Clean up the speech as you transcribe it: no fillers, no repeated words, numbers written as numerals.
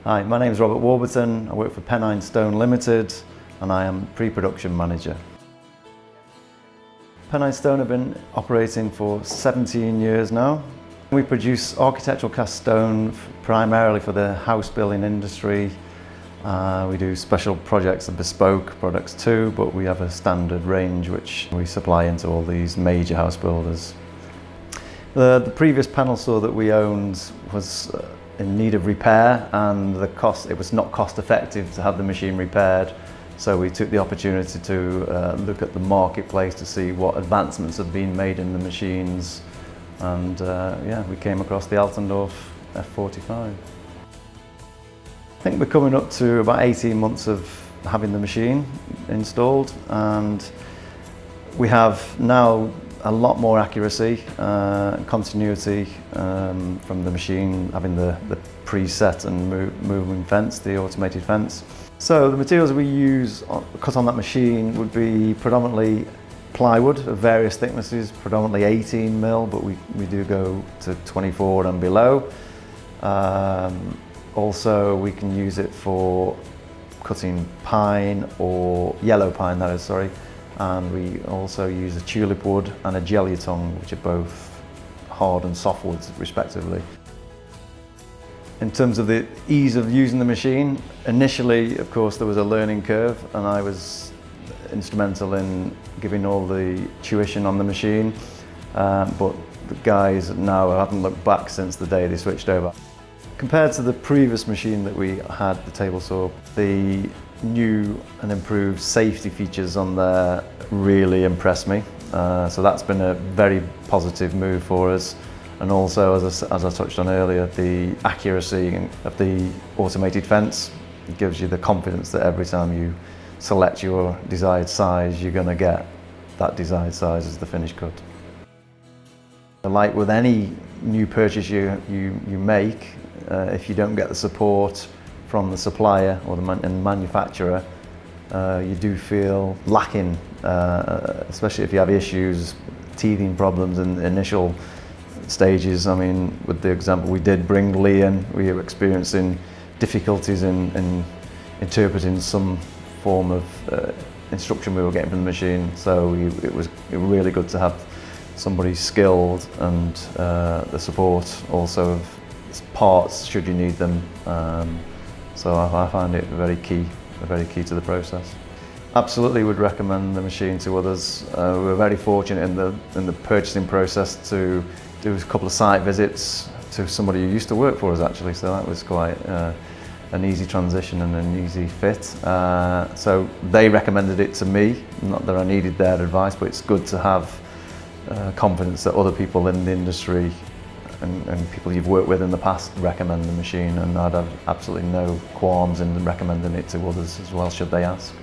Hi, my name is Robert Warburton. I work for Pennine Stone Limited and I am pre-production manager. Pennine Stone have been operating for 17 years now. We produce architectural cast stone primarily for the house building industry. We do special projects and bespoke products too, but we have a standard range which we supply into all these major house builders. The previous panel saw that we owned was in need of repair, and it was not cost effective to have the machine repaired. So we took the opportunity to look at the marketplace to see what advancements have been made in the machines, and we came across the Altendorf F45. I think we're coming up to about 18 months of having the machine installed, and we have now a lot more accuracy and continuity from the machine, having the preset and moving fence, the automated fence. So the materials we use cut on that machine would be predominantly plywood of various thicknesses, predominantly 18mm, but we do go to 24 and below. Also, we can use it for cutting pine, or yellow pine that is, sorry. And we also use a tulip wood and a jelly tongue, which are both hard and soft woods respectively. In terms of the ease of using the machine, initially of course there was a learning curve, and I was instrumental in giving all the tuition on the machine, but the guys now haven't looked back since the day they switched over. Compared to the previous machine that we had, the table saw, the new and improved safety features on there really impressed me. So that's been a very positive move for us. And also, as I touched on earlier, the accuracy of the automated fence. It gives you the confidence that every time you select your desired size, you're going to get that desired size as the finished cut. Like with any new purchase you make, if you don't get the support from the supplier or the manufacturer, you do feel lacking, especially if you have issues, teething problems in the initial stages. I mean, with the example we did bring Lee in, we were experiencing difficulties in interpreting some form of instruction we were getting from the machine. So it was really good to have somebody skilled and the support also of parts should you need them. So I find it very key to the process. Absolutely would recommend the machine to others. We were very fortunate in the purchasing process to do a couple of site visits to somebody who used to work for us actually, so that was quite an easy transition and an easy fit. So they recommended it to me, not that I needed their advice, but it's good to have confidence that other people in the industry and people you've worked with in the past recommend the machine, and I'd have absolutely no qualms in recommending it to others as well should they ask.